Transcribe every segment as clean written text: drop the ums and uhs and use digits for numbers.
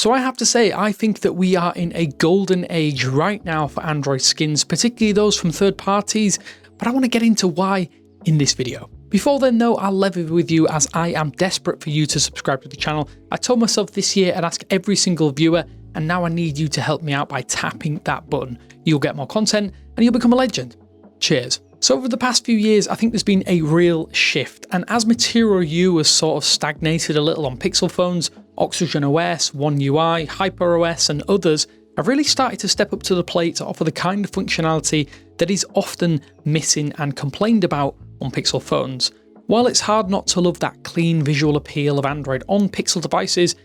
So I have to say, I think that we are in a golden age right now for Android skins, particularly those from third parties, but I want to get into why in this video. Before then though, I'll level with you as I am desperate for you to subscribe to the channel. I told myself this year I'd ask every single viewer, and now I need you to help me out by tapping that button. You'll get more content and you'll become a legend. Cheers. So over the past few years, I think there's been a real shift, and as Material U has sort of stagnated a little on Pixel phones, Oxygen OS, One UI, HyperOS and others have really started to step up to the plate to offer the kind of functionality that is often missing and complained about on Pixel phones. While it's hard not to love that clean visual appeal of Android on Pixel devices,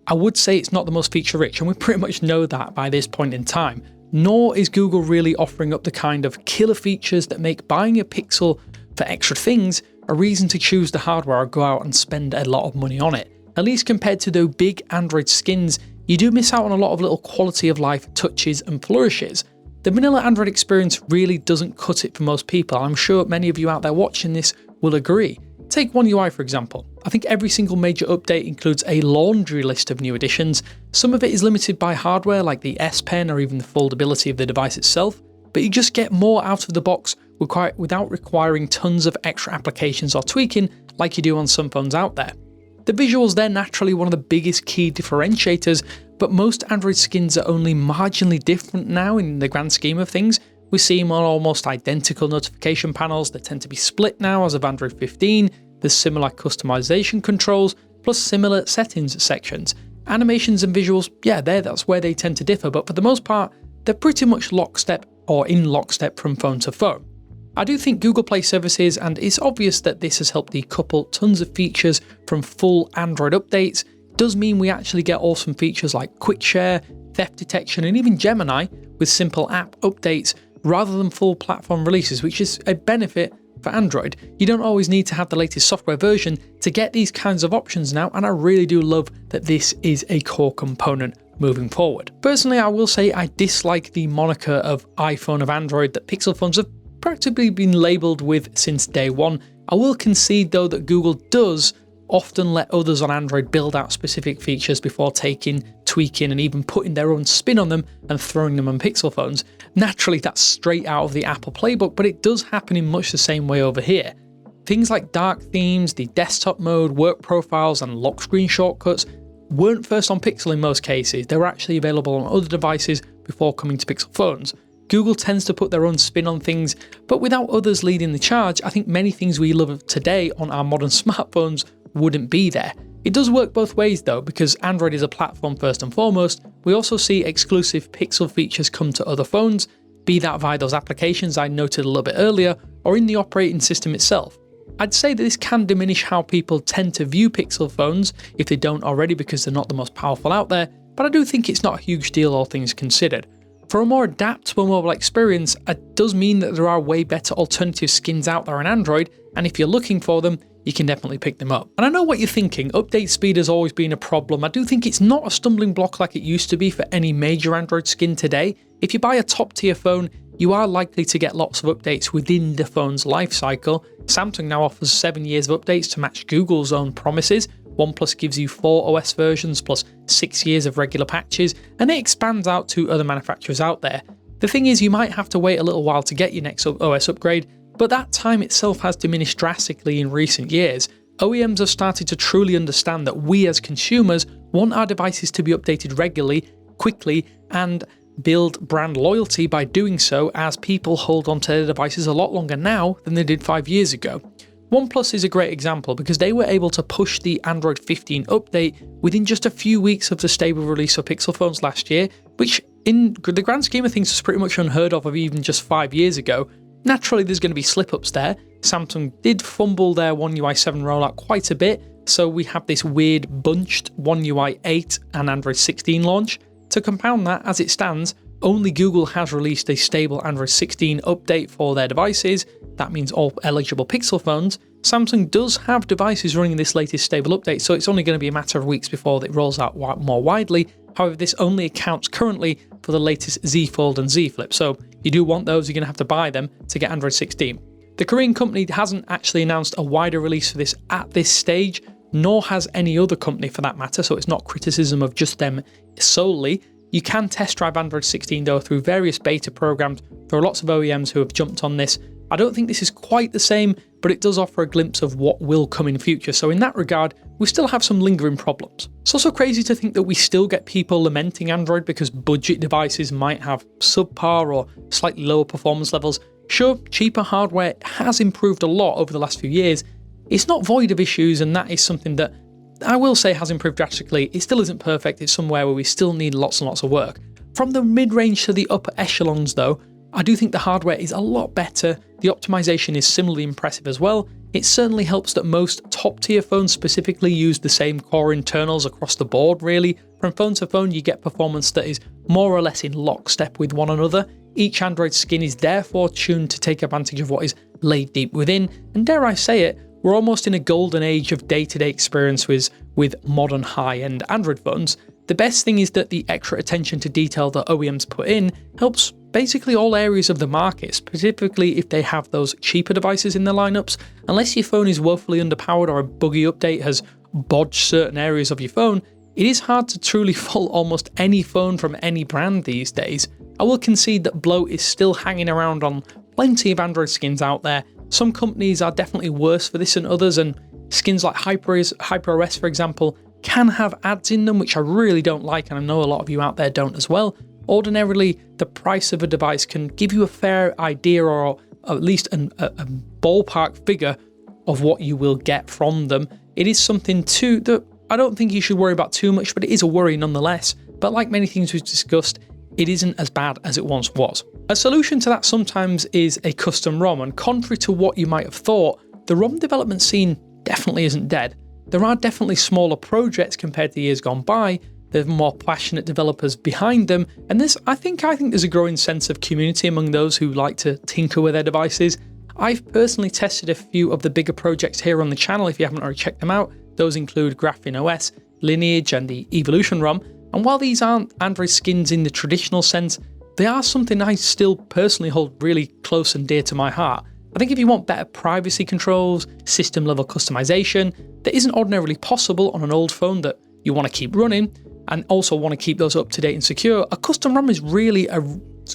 I would say it's not the most feature rich, and we pretty much know that by this point in time. Nor is Google really offering up the kind of killer features that make buying a Pixel for extra things a reason to choose the hardware or go out and spend a lot of money on it. At least compared to the big Android skins, you do miss out on a lot of little quality of life touches and flourishes. The vanilla Android experience really doesn't cut it for most people. I'm sure many of you out there watching this will agree. Take One UI for example. I think every single major update includes a laundry list of new additions. Some of it is limited by hardware like the S Pen or even the foldability of the device itself, but you just get more out of the box without requiring tons of extra applications or tweaking like you do on some phones out there. The visuals, they're naturally one of the biggest key differentiators, but most Android skins are only marginally different now in the grand scheme of things. We see them on almost identical notification panels that tend to be split now as of Android 15, there's similar customization controls, plus similar settings sections. Animations and visuals, yeah, that's where they tend to differ, but for the most part, they're pretty much lockstep or in lockstep from phone to phone. I do think Google Play services, and it's obvious that this has helped decouple tons of features from full Android updates, does mean we actually get awesome features like quick share, theft detection, and even Gemini with simple app updates rather than full platform releases, which is a benefit for Android. You don't always need to have the latest software version to get these kinds of options now, and I really do love that this is a core component moving forward. Personally, I will say I dislike the moniker of iPhone of Android that Pixel phones have practically been labelled with since day one. I will concede though that Google does often let others on Android build out specific features before tweaking and even putting their own spin on them and throwing them on Pixel phones. Naturally, that's straight out of the Apple playbook, but it does happen in much the same way over here. Things like dark themes, the desktop mode, work profiles and lock screen shortcuts weren't first on Pixel in most cases. They were actually available on other devices before coming to Pixel phones. Google tends to put their own spin on things, but without others leading the charge, I think many things we love today on our modern smartphones wouldn't be there. It does work both ways though, because Android is a platform first and foremost. We also see exclusive Pixel features come to other phones, be that via those applications I noted a little bit earlier, or in the operating system itself. I'd say that this can diminish how people tend to view Pixel phones if they don't already, because they're not the most powerful out there, but I do think it's not a huge deal all things considered. For a more adaptable mobile experience, it does mean that there are way better alternative skins out there on Android, and if you're looking for them, you can definitely pick them up. And I know what you're thinking, update speed has always been a problem. I do think it's not a stumbling block like it used to be for any major Android skin today. If you buy a top tier phone, you are likely to get lots of updates within the phone's life cycle. Samsung now offers 7 years of updates to match Google's own promises. OnePlus gives you 4 OS versions plus 6 years of regular patches, and it expands out to other manufacturers out there. The thing is, you might have to wait a little while to get your next OS upgrade, but that time itself has diminished drastically in recent years. OEMs have started to truly understand that we as consumers want our devices to be updated regularly, quickly, and build brand loyalty by doing so, as people hold onto their devices a lot longer now than they did 5 years ago. OnePlus is a great example because they were able to push the Android 15 update within just a few weeks of the stable release of Pixel phones last year, which in the grand scheme of things was pretty much unheard of even just 5 years ago. Naturally, there's going to be slip-ups there. Samsung did fumble their One UI 7 rollout quite a bit, so we have this weird bunched One UI 8 and Android 16 launch. To compound that, as it stands, only Google has released a stable Android 16 update for their devices. That means all eligible Pixel phones. Samsung does have devices running this latest stable update, so it's only going to be a matter of weeks before it rolls out more widely. However, this only accounts currently for the latest Z Fold and Z Flip, so you do want those, you're going to have to buy them to get Android 16. The Korean company hasn't actually announced a wider release for this at this stage, nor has any other company for that matter, so it's not criticism of just them solely. You can test drive Android 16 though through various beta programs. There are lots of OEMs who have jumped on this. I don't think this is quite the same, but it does offer a glimpse of what will come in future. So in that regard, we still have some lingering problems. It's also crazy to think that we still get people lamenting Android because budget devices might have subpar or slightly lower performance levels. Sure, cheaper hardware has improved a lot over the last few years. It's not void of issues, and that is something that I will say has improved drastically. It still isn't perfect. It's somewhere where we still need lots and lots of work. From the mid-range to the upper echelons though, I do think the hardware is a lot better. The optimization is similarly impressive as well. It certainly helps that most top-tier phones specifically use the same core internals across the board really. From phone to phone, you get performance that is more or less in lockstep with one another. Each Android skin is therefore tuned to take advantage of what is laid deep within, and dare I say it, we're almost in a golden age of day-to-day experiences with modern high-end Android phones. The best thing is that the extra attention to detail that OEMs put in helps basically all areas of the market, specifically if they have those cheaper devices in their lineups. Unless your phone is woefully underpowered or a buggy update has bodged certain areas of your phone, it is hard to truly fault almost any phone from any brand these days. I will concede that bloat is still hanging around on plenty of Android skins out there. Some companies are definitely worse for this than others, and skins like HyperOS for example can have ads in them which I really don't like, and I know a lot of you out there don't as well. Ordinarily, the price of a device can give you a fair idea or at least a ballpark figure of what you will get from them. It is something too that I don't think you should worry about too much, but it is a worry nonetheless. But like many things we've discussed, it isn't as bad as it once was. A solution to that sometimes is a custom ROM, and contrary to what you might have thought, the ROM development scene definitely isn't dead. There are definitely smaller projects compared to years gone by. There's more passionate developers behind them, and I think there's a growing sense of community among those who like to tinker with their devices. I've personally tested a few of the bigger projects here on the channel if you haven't already checked them out. Those include Graphene OS, Lineage and the Evolution ROM, and while these aren't Android skins in the traditional sense, they are something I still personally hold really close and dear to my heart. I think if you want better privacy controls, system level customization that isn't ordinarily possible on an old phone that you want to keep running, and also want to keep those up to date and secure, a custom ROM is really a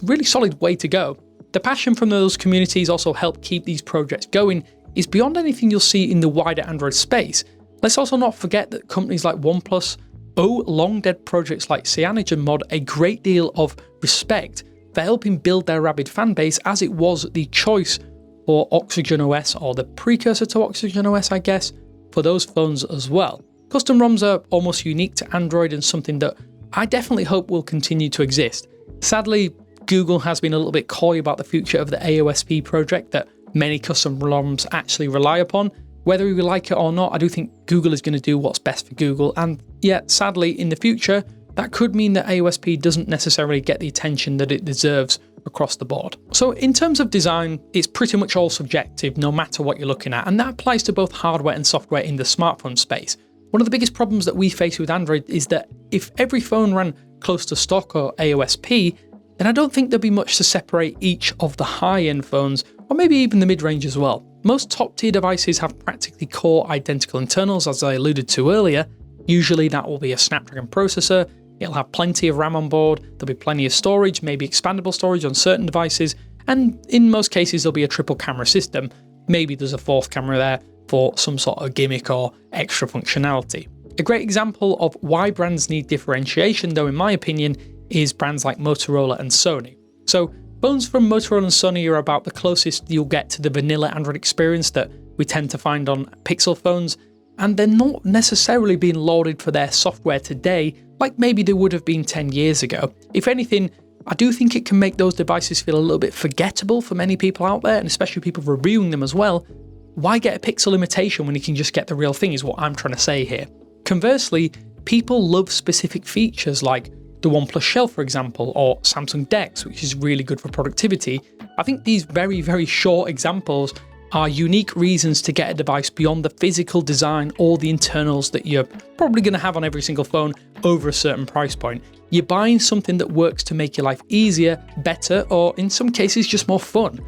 really solid way to go. The passion from those communities also help keep these projects going is beyond anything you'll see in the wider Android space. Let's also not forget that companies like OnePlus owe long dead projects like CyanogenMod a great deal of respect for helping build their rabid fanbase, as it was the choice for Oxygen OS, or the precursor to Oxygen OS I guess, for those phones as well. Custom ROMs are almost unique to Android and something that I definitely hope will continue to exist. Sadly, Google has been a little bit coy about the future of the AOSP project that many custom ROMs actually rely upon. Whether we like it or not, I do think Google is going to do what's best for Google, and yet sadly in the future that could mean that AOSP doesn't necessarily get the attention that it deserves across the board. So in terms of design, it's pretty much all subjective no matter what you're looking at, and that applies to both hardware and software in the smartphone space. One of the biggest problems that we face with Android is that if every phone ran close to stock or AOSP, then I don't think there'd be much to separate each of the high-end phones, or maybe even the mid-range as well. Most top-tier devices have practically core identical internals, as I alluded to earlier. Usually that will be a Snapdragon processor, it'll have plenty of RAM on board, there'll be plenty of storage, maybe expandable storage on certain devices, and in most cases there'll be a triple camera system. Maybe there's a fourth camera there for some sort of gimmick or extra functionality. A great example of why brands need differentiation though, in my opinion, is brands like Motorola and Sony. So phones from Motorola and Sony are about the closest you'll get to the vanilla Android experience that we tend to find on Pixel phones, and they're not necessarily being lauded for their software today like maybe they would have been 10 years ago. If anything, I do think it can make those devices feel a little bit forgettable for many people out there, and especially people reviewing them as well. Why get a Pixel imitation when you can just get the real thing, is what I'm trying to say here. Conversely, people love specific features like the OnePlus Shell, for example, or Samsung DeX, which is really good for productivity. I think these very, very short examples are unique reasons to get a device beyond the physical design or the internals that you're probably going to have on every single phone over a certain price point. You're buying something that works to make your life easier, better, or in some cases just more fun.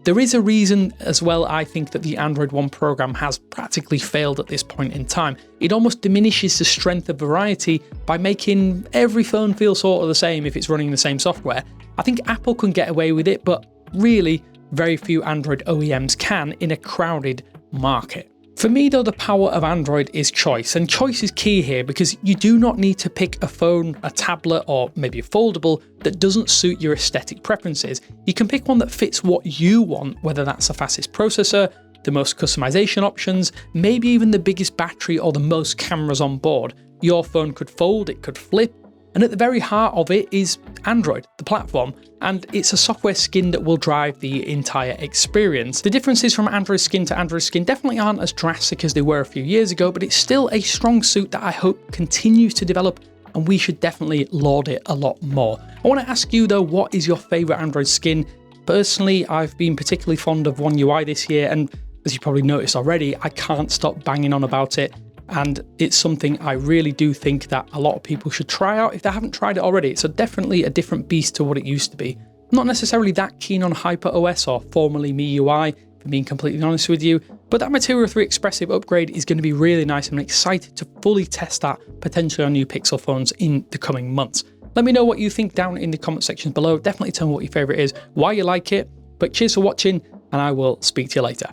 There is a reason as well, I think, that the Android One program has practically failed at this point in time. It almost diminishes the strength of variety by making every phone feel sort of the same if it's running the same software. I think Apple can get away with it, but really very few Android OEMs can in a crowded market. For me though, the power of Android is choice, and choice is key here because you do not need to pick a phone, a tablet, or maybe a foldable that doesn't suit your aesthetic preferences. You can pick one that fits what you want, whether that's the fastest processor, the most customization options, maybe even the biggest battery or the most cameras on board. Your phone could fold, it could flip, and at the very heart of it is Android, the platform, and it's a software skin that will drive the entire experience. The differences from Android skin to Android skin definitely aren't as drastic as they were a few years ago, but it's still a strong suit that I hope continues to develop, and we should definitely laud it a lot more. I want to ask you though, what is your favorite Android skin? Personally, I've been particularly fond of One UI this year, and as you probably noticed already, I can't stop banging on about it. And it's something I really do think that a lot of people should try out if they haven't tried it already. It's definitely a different beast to what it used to be. I'm not necessarily that keen on HyperOS or formerly MIUI, if I'm being completely honest with you, but that Material 3 Expressive upgrade is going to be really nice, and I'm excited to fully test that potentially on new Pixel phones in the coming months. Let me know what you think down in the comment sections below. Definitely tell me what your favourite is, why you like it, but cheers for watching, and I will speak to you later.